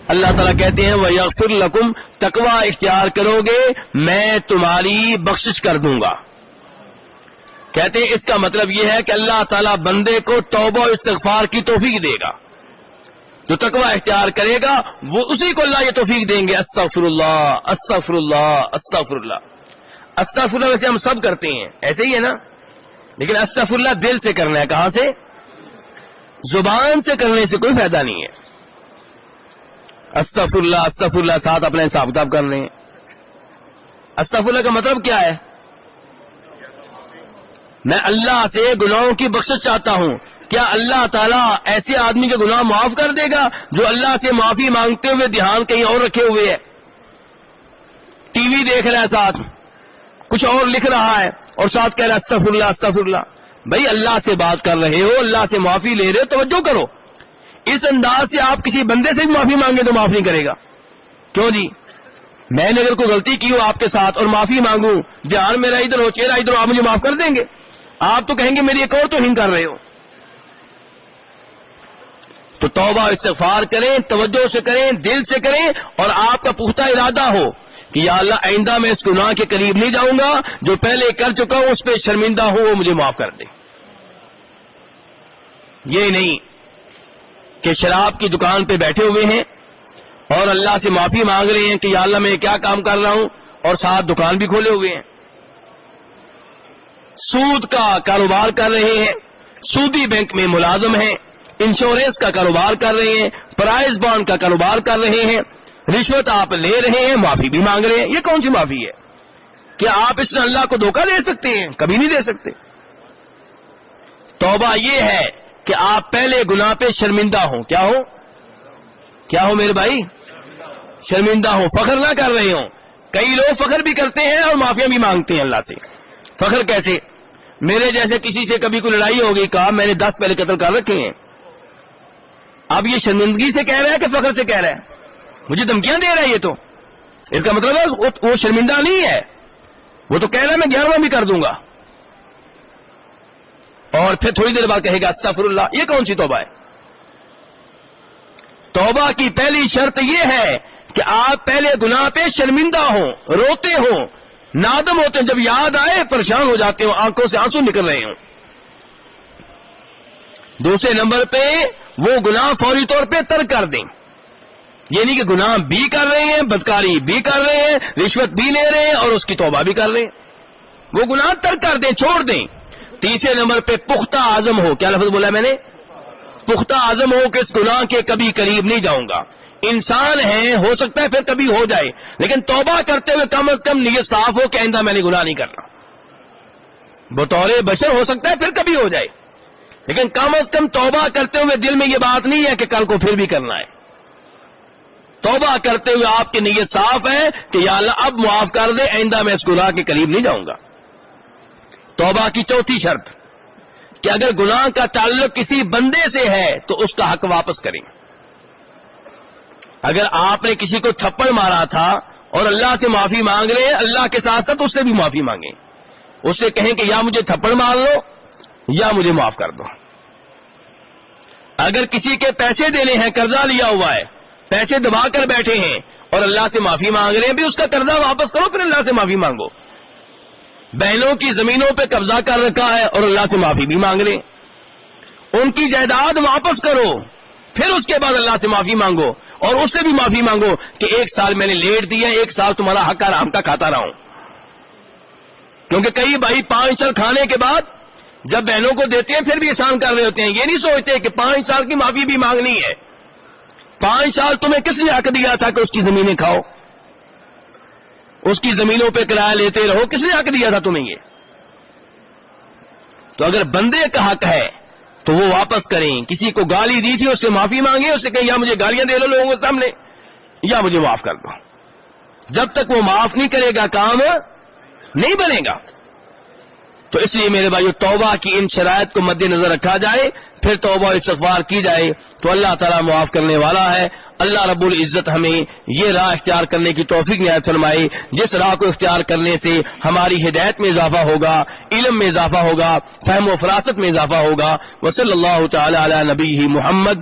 اللہ تعالیٰ کہتے ہیں وَيَغْفِرْ لَكُمْ، تقوی اختیار کرو گے میں تمہاری بخشش کر دوں گا. کہتے ہیں اس کا مطلب یہ ہے کہ اللہ تعالیٰ بندے کو توبہ و استغفار کی توفیق دے گا. جو تقوی اختیار کرے گا وہ اسی کو اللہ یہ توفیق دیں گے. استغفر اللہ استغفر اللہ استغفر اللہ. استغفر اللہ ویسے ہم سب کرتے ہیں، ایسے ہی ہے نا، لیکن استغفر اللہ دل سے کرنا ہے. کہاں سے؟ زبان سے کرنے سے کوئی فائدہ نہیں ہے. استغفر اللہ ساتھ اپنا حساب کتاب کر رہے ہیں. استغفر اللہ کا مطلب کیا ہے؟ میں اللہ سے گناہوں کی بخشش چاہتا ہوں. کیا اللہ تعالیٰ ایسے آدمی کے گناہ معاف کر دے گا جو اللہ سے معافی مانگتے ہوئے دھیان کہیں اور رکھے ہوئے ہے، ٹی وی دیکھ رہا ہے، ساتھ کچھ اور لکھ رہا ہے اور ساتھ کہہ رہا ہے استغفر اللہ استغفر اللہ؟ بھائی اللہ سے بات کر رہے ہو، اللہ سے معافی لے رہے ہو، توجہ کرو. اس انداز سے آپ کسی بندے سے بھی معافی مانگے تو معاف نہیں کرے گا. کیوں جی؟ میں نے اگر کوئی غلطی کی ہو آپ کے ساتھ اور معافی مانگوں، دھیان میرا ادھر ہو، چہرہ ادھر ہو، آپ مجھے معاف کر دیں گے؟ آپ تو کہیں گے میری ایک اور توہین کر رہے ہو. تو توبہ استغفار کریں، توجہ سے کریں، دل سے کریں، اور آپ کا پختہ ارادہ ہو کہ یا اللہ آئندہ میں اس گناہ کے قریب نہیں جاؤں گا، جو پہلے کر چکا ہوں اس پہ شرمندہ ہوں، وہ مجھے معاف کر دے. یہ نہیں کہ شراب کی دکان پہ بیٹھے ہوئے ہیں اور اللہ سے معافی مانگ رہے ہیں کہ یا اللہ میں کیا کام کر رہا ہوں، اور ساتھ دکان بھی کھولے ہوئے ہیں. سود کا کاروبار کر رہے ہیں، سودی بینک میں ملازم ہیں، انشورنس کا کاروبار کر رہے ہیں، پرائز بانڈ کا کاروبار کر رہے ہیں، رشوت آپ لے رہے ہیں، معافی بھی مانگ رہے ہیں. یہ کون سی معافی ہے؟ کیا آپ اس نے اللہ کو دھوکہ دے سکتے ہیں؟ کبھی نہیں دے سکتے. توبہ یہ ہے کہ آپ پہلے گناہ پہ شرمندہ ہوں. کیا ہو میرے بھائی؟ شرمندہ ہوں، فخر نہ کر رہے ہوں. کئی لوگ فخر بھی کرتے ہیں اور معافیاں بھی مانگتے ہیں اللہ سے. فخر کیسے؟ میرے جیسے کسی سے کبھی کوئی لڑائی ہو گئی، کہا میں نے 10 پہلے قتل کر رکھے ہیں. اب یہ شرمندگی سے کہہ رہا ہے کہ فخر سے کہہ رہا ہے؟ مجھے دھمکیاں دے رہا ہے. یہ تو اس کا مطلب ہے وہ شرمندہ نہیں ہے، وہ تو کہہ رہا ہے میں 11واں بھی کر دوں گا، اور پھر تھوڑی دیر بعد کہے گا استغفر اللہ. یہ کون سی توبہ ہے؟ توبہ کی پہلی شرط یہ ہے کہ آپ پہلے گناہ پہ شرمندہ ہوں، روتے ہوں، نادم ہوتے ہیں، جب یاد آئے پریشان ہو جاتے ہوں، آنکھوں سے آنسو نکل رہے ہوں. دوسرے نمبر پہ وہ گناہ فوری طور پہ ترک کر دیں. یہ نہیں کہ گناہ بھی کر رہے ہیں، بدکاری بھی کر رہے ہیں، رشوت بھی لے رہے ہیں اور اس کی توبہ بھی کر رہے ہیں. وہ گناہ ترک کر دیں، چھوڑ دیں. تیسرے نمبر پہ پختہ عزم ہو. کیا لفظ بولا میں نے؟ پختہ عزم ہو کہ اس گناہ کے کبھی قریب نہیں جاؤں گا. انسان ہیں، ہو سکتا ہے پھر کبھی ہو جائے، لیکن توبہ کرتے ہوئے کم از کم نیت صاف ہو کہ آئندہ میں نے گناہ نہیں کرنا. بطور بشر ہو سکتا ہے پھر کبھی ہو جائے، لیکن کم از کم توبہ کرتے ہوئے دل میں یہ بات نہیں ہے کہ کل کو پھر بھی کرنا ہے. توبہ کرتے ہوئے آپ کی نیت صاف ہے کہ یا اللہ اب معاف کر دے، آئندہ میں اس گناہ کے قریب نہیں جاؤں گا. توبہ کی چوتھی شرط کہ اگر گناہ کا تعلق کسی بندے سے ہے تو اس کا حق واپس کریں. اگر آپ نے کسی کو تھپڑ مارا تھا اور اللہ سے معافی مانگ رہے ہیں، اللہ کے ساتھ ساتھ اس سے بھی معافی مانگیں. اس سے کہیں کہ یا مجھے تھپڑ مار لو یا مجھے معاف کر دو. اگر کسی کے پیسے دینے ہیں، قرضہ لیا ہوا ہے، پیسے دبا کر بیٹھے ہیں اور اللہ سے معافی مانگ رہے ہیں، بھی اس کا قرضہ واپس کرو، پھر اللہ سے معافی مانگو. بہنوں کی زمینوں پہ قبضہ کر رکھا ہے اور اللہ سے معافی بھی مانگ رہے ہیں، ان کی جائیداد واپس کرو، پھر اس کے بعد اللہ سے معافی مانگو، اور اس سے بھی معافی مانگو کہ 1 سال میں نے لیٹ دیا، 1 سال تمہارا حق حرام کا کھاتا رہا ہوں. کیونکہ کئی بھائی 5 سال کھانے کے بعد جب بہنوں کو دیتے ہیں پھر بھی احسان کر رہے ہوتے ہیں. یہ نہیں سوچتے کہ 5 سال کی معافی بھی مانگنی ہے. 5 سال تمہیں کس نے حق دیا تھا کہ اس کی زمینیں کھاؤ، اس کی زمینوں پہ کرایہ لیتے رہو؟ کس نے حق دیا تھا تمہیں یہ؟ تو اگر بندے کا حق ہے تو وہ واپس کریں. کسی کو گالی دی تھی، اس سے معافی مانگے، اس سے کہیں یا مجھے گالیاں دے لو لوگوں کے سامنے یا مجھے معاف کر دو. جب تک وہ معاف نہیں کرے گا کام نہیں بنے گا. تو اس لیے میرے بھائیو توبہ کی ان شرائط کو مد نظر رکھا جائے، پھر توبہ استغفار کی جائے تو اللہ تعالیٰ معاف کرنے والا ہے. اللہ رب العزت ہمیں یہ راہ اختیار کرنے کی توفیق عنایت فرمائے، جس راہ کو اختیار کرنے سے ہماری ہدایت میں اضافہ ہوگا، علم میں اضافہ ہوگا، فہم و فراست میں اضافہ ہوگا. وصلی اللہ تعالی علی نبیہ محمد.